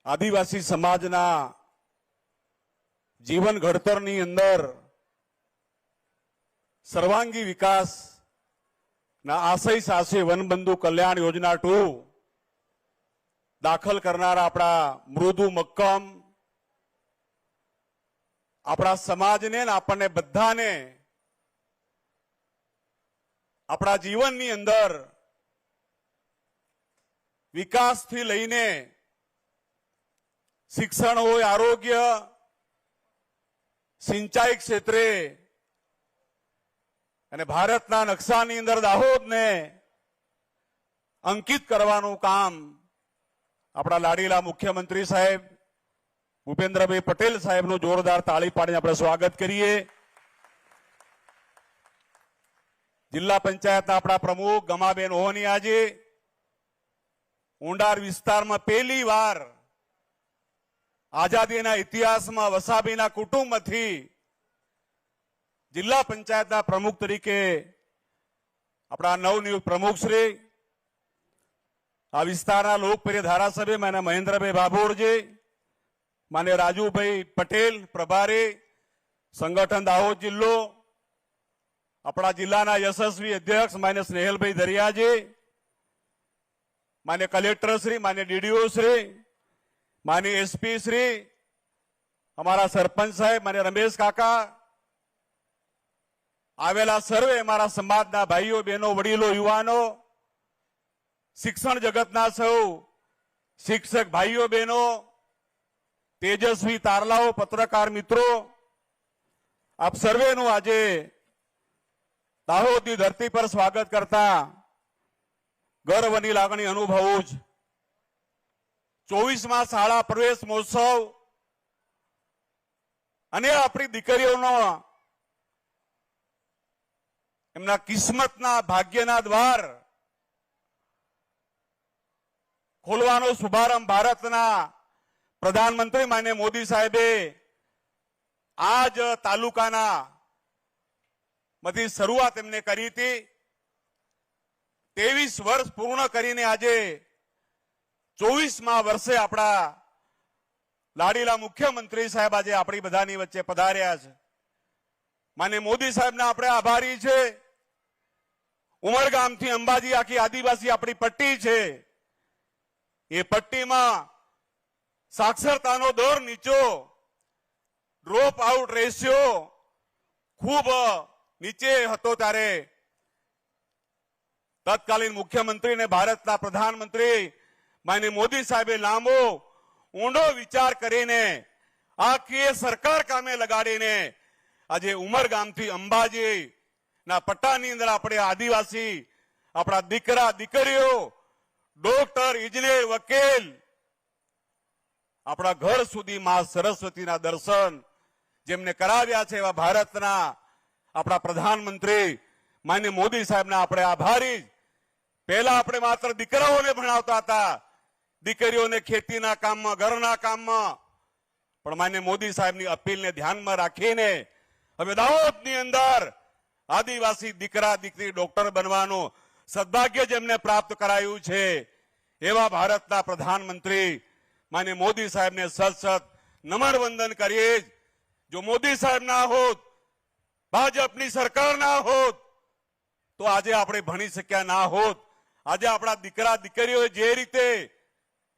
આદિવાસી સમાજના જીવન ઘડતરની અંદર સર્વાંગી વિકાસના આશય સાથે વનબંધુ કલ્યાણ યોજના 2 દાખલ કરનારા આપણા મૃદુ મક્કમ આપણા સમાજને અને આપણને બધાને આપણા જીવનની અંદર વિકાસથી લઈને શિક્ષણ હોય, આરોગ્ય, સિંચાઈ ક્ષેત્રે અને ભારતના નકશાની અંદર દાહોદને અંકિત કરવાનું કામ આપણા લાડીલા મુખ્યમંત્રી સાહેબ ભૂપેન્દ્રભાઈ પટેલ સાહેબનું જોરદાર તાળી પાડીને આપણે સ્વાગત કરીએ. જિલ્લા પંચાયતના આપણા પ્રમુખ ગમાબેન ઓહની આજે ઊંડાર વિસ્તારમાં પહેલી વાર આઝાદીના ઇતિહાસમાં વસાબીના કુટુંબમાંથી જિલ્લા પંચાયતના પ્રમુખ તરીકે આપણા નવનિયુક્ત પ્રમુખશ્રી આ વિસ્તારના લોકપ્રિય ધારાસભ્ય માન્ય મહેન્દ્રભાઈ બાબોરજી, માન્ય રાજુભાઈ પટેલ પ્રભારી સંગઠન દાહોદ જિલ્લો, આપણા જિલ્લાના યશસ્વી અધ્યક્ષ માન્ય સ્નેહલભાઈ દરિયાજી, માન્ય કલેક્ટર શ્રી, માન્ય ડીડીઓ શ્રી, માન્ય એસપી શ્રી, અમારા સરપંચ સાહેબ માન્ય રમેશ કાકા, આવેલા સર્વે અમારા સમાજના ભાઈઓ બહેનો વડીલો યુવાનો, શિક્ષણ જગતના સૌ શિક્ષક ભાઈઓ બહેનો, તેજસ્વી તારલાઓ, પત્રકાર મિત્રો, આપ સર્વેનું આજે દાહોદની ધરતી પર સ્વાગત કરતા ગર્વની લાગણી અનુભવું જ. 24મા શાળા પ્રવેશ મહોત્સવ અને આપણી દીકરીઓનો એમના કિસ્મતના ભાગ્યના દ્વાર ખોલવાનો શુભારંભ ભારતના પ્રધાનમંત્રી માન્ય મોદી સાહેબે આ જ તાલુકાના માંથી શરૂઆત એમને કરી હતી. 23 વર્ષ પૂર્ણ કરીને આજે 24મા વર્ષે આપણા લાડીલા મુખ્યમંત્રી સાહેબ આજે આપણી બધાની વચ્ચે પધાર્યા છે. માન્ય મોદી સાહેબના આપણે આભારી છે. ઉમરગામથી અંબાજી આખી આદિવાસી આપણી પટ્ટી છે. એ પટ્ટીમાં સાક્ષરતાનો દર નીચો, ડ્રોપ આઉટ રેશિયો ખૂબ નીચે હતો ત્યારે તત્કાલીન મુખ્યમંત્રી અને ભારતના પ્રધાનમંત્રી માન્ય મોદી સાહેબે લાંબો ઊંડો વિચાર કરીને આખી સરકાર કામે લગાડીને આજે ઉમરગામથી અંબાજી ના પટ્ટાની અંદર આપણે આદિવાસી આપણા દીકરા દીકરીઓ ડોક્ટર, ઇજનેર, વકીલ આપણા ઘર સુધી માં સરસ્વતીના દર્શન જેમને કરાવ્યા છે એવા ભારતના આપણા પ્રધાનમંત્રી માન્ય મોદી સાહેબના આપણે આભારી. પહેલા આપણે માત્ર દીકરાઓને ભણાવતા હતા, દીકરીઓને ખેતીના કામમાં, ઘરના કામમાં, પણ માન્ય મોદી સાહેબની અપીલને ધ્યાનમાં રાખીને હવે દાહોદની અંદર આદિવાસી દીકરા દીકરી ડોક્ટર બનવાનું સદભાગ્ય જેમને પ્રાપ્ત કરાયું છે એવા ભારતના પ્રધાનમંત્રી માન્ય મોદી સાહેબને સત નમન વંદન કરીએ. જો મોદી સાહેબ ના હોત, ભાજપની સરકાર ના હોત તો આજે આપણે ભણી શક્યા ના હોત. આજે આપણા દીકરા દીકરીઓએ જે રીતે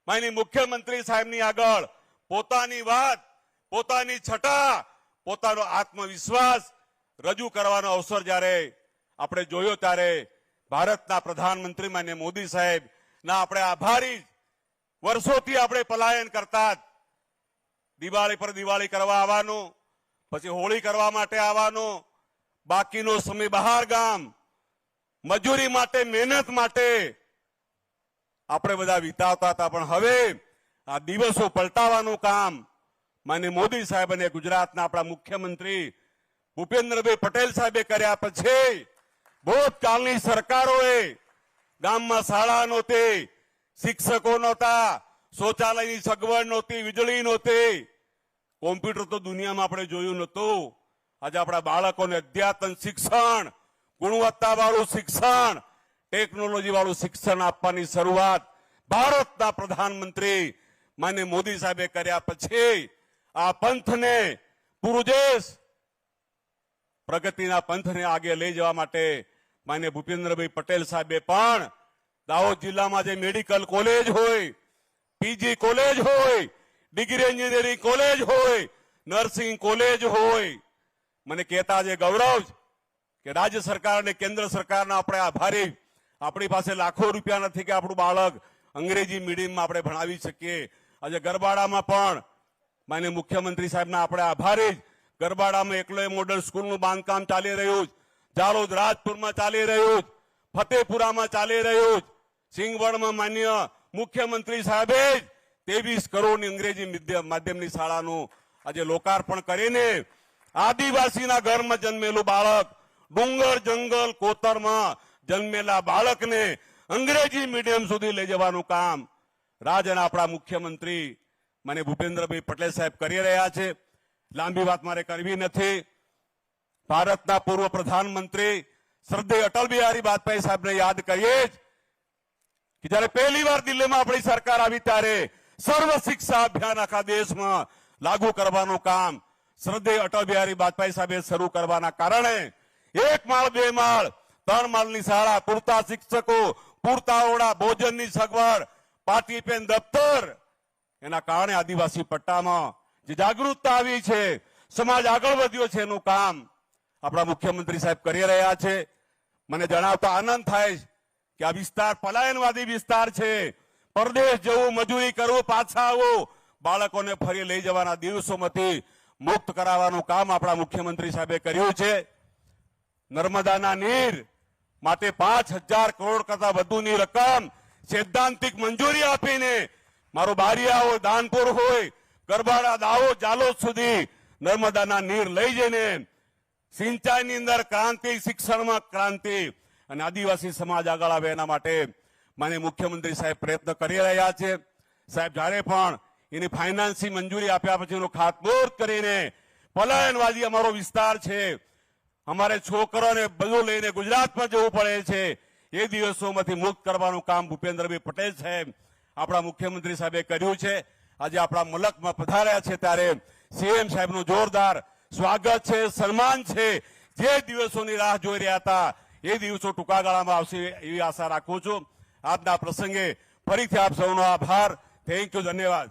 માન્ય મુખ્યમંત્રી સાહેબની આગળ પોતાની વાત, પોતાની છટા, પોતાનો આત્મવિશ્વાસ રજૂ કરવાનો અવસર જ્યારે આપણે જોયો ત્યારે ભારતના પ્રધાનમંત્રી માન્ય મોદી સાહેબ ના આપણે આભારી. વર્ષોથી આપણે પલાયન કરતા, દિવાળી પર દિવાળી કરવા આવવાનું, પછી હોળી કરવા માટે આવવાનું, બાકીનો સમય બહાર ગામ મજૂરી માટે, મહેનત માટે આપણે બધા વિતાવતા હતા. પણ હવે આ દિવસો પલટાવવાનું કામ માન્ય મોદી સાહેબ અને ગુજરાતના આપણા મુખ્યમંત્રી ભૂપેન્દ્રભાઈ પટેલ સાહેબે કર્યા પછી ભૂતકાળની સરકારોએ ગામમાં શાળા નહોતી, શિક્ષકો નહોતા, શૌચાલયની સગવડ નહોતી, વીજળી નહોતી, કોમ્પ્યુટર તો દુનિયામાં આપણે જોયું નહોતું. આજે આપણા બાળકોને અધ્યાત્મ શિક્ષણ, ગુણવત્તાવાળું શિક્ષણ, ટેકનોલોજી વાળું શિક્ષણ આપવાની શરૂઆત ભારતના પ્રધાનમંત્રી માન્ય મોદી સાહેબે કર્યા પછી આ પંથને પૂરું દેશ પ્રગતિના પંથને આગે લઈ જવા માટે માન્ય ભૂપેન્દ્રભાઈ પટેલ સાહેબે પણ દાહોદ જિલ્લામાં જે મેડિકલ કોલેજ હોય, પીજી કોલેજ હોય, ડિગ્રી એન્જિનિયરિંગ કોલેજ હોય, નર્સિંગ કોલેજ હોય, મને કહેતા જે ગૌરવ કે રાજ્ય સરકાર અને કેન્દ્ર સરકારના આપણે આભારી. આપણી પાસે લાખો રૂપિયા નથી કે આપણું બાળક અંગ્રેજી મીડિયમમાં આપણે ભણાવી શકીએ. આજે ગરબાડામાં પણ માન્ય મુખ્યમંત્રી સાહેબના આપણે આભારી. ગરબાડામાં એકલો મોડલ સ્કૂલનું બાંધકામ ચાલી રહ્યું છે, જાલોદ રાજપુરમાં ચાલી રહ્યું છે, ફતેપુરામાં ચાલી રહ્યું છે, સિંગવડમાં માન્ય મુખ્યમંત્રી સાહેબે 23 કરોડની અંગ્રેજી માધ્યમની શાળાનું આજે લોકાર્પણ કરીને આદિવાસીના ઘરમાં જન્મેલું બાળક, ડુંગર જંગલ કોતરમાં જન્મેલા બાળકને અંગ્રેજી મીડિયમ સુધી લઈ જવાનું કામ રાજ્યના આપણા મુખ્યમંત્રી માન્ય ભૂપેન્દ્રભાઈ પટેલ સાહેબ કરી રહ્યા છે. લાંબી વાત મારે કરવી નથી. ભારતના પૂર્વ પ્રધાનમંત્રી શ્રદ્ધેય અટલ બિહારી વાજપેયી સાહેબને યાદ કરીએ જ કે જયારે પહેલી વાર દિલ્હીમાં આપણી સરકાર આવી ત્યારે સર્વ શિક્ષા અભિયાન આખા દેશમાં લાગુ કરવાનું કામ શ્રદ્ધેય અટલ બિહારી વાજપેયી સાહેબે શરૂ કરવાના કારણે 1 માળ 2 માળ 3 માળની શાળા, પૂરતા શિક્ષકો, પૂરતા ઓરડા, ભોજનની સગવડ, પાટી પેન દફતર, એના કારણે આદિવાસી પટ્ટામાં જે જાગૃતતા આવી છે, સમાજ આગળ વધ્યો છે, એનું કામ આપણા મુખ્યમંત્રી સાહેબ કરી રહ્યા છે. મને જણાવતા આનંદ થાય કે આ વિસ્તાર પલાયનવાદી વિસ્તાર છે. પરદેશ જવું, મજૂરી કરવું, પાછા આવવું, બાળકોને ફરી લઈ જવાના દિવસોમાંથી મુક્ત કરાવવાનું કામ આપણા મુખ્યમંત્રી સાહેબે કર્યું છે. નર્મદાના નીર માટે 5000 કરોડ કરતા વધુની રકમ સૈદ્ધાંતિક મંજૂરી આપીને મારું બારિયા હોય, દાનપુર હોય, ગરબાડા, દાહોદ, જાલોદ સુધી નર્મદાના નીર લઈ જઈને સિંચાઈની અંદર ક્રાંતિ, શિક્ષણમાં ક્રાંતિ અને આદિવાસી સમાજ આગળ આવે એના માટે માન્ય મુખ્યમંત્રી સાહેબ પ્રયત્ન કરી રહ્યા છે. સાહેબ જ્યારે પણ એની ફાઇનાન્સની મંજૂરી આપ્યા પછી એનું ખાતમુહૂર્ત કરીને પલાયનવાદી અમારો વિસ્તાર છે, અમારે છોકરાને બધું લઈને ગુજરાતમાં જવું પડે છે, એ દિવસોમાંથી મુક્ત કરવાનું કામ ભૂપેન્દ્રભાઈ પટેલ સાહેબ આપણા મુખ્યમંત્રી સાહેબે કર્યું છે. આજે આપણા મુલકમાં પધાર્યા છે ત્યારે સીએમ સાહેબનું જોરદાર સ્વાગત છે, સન્માન છે. જે દિવસોની રાહ જોઈ રહ્યા હતા એ દિવસો ટૂંકા ગાળામાં આવશે એવી આશા રાખું છું. આજના પ્રસંગે ફરીથી આપ સૌનો આભાર. થેન્ક યુ, ધન્યવાદ.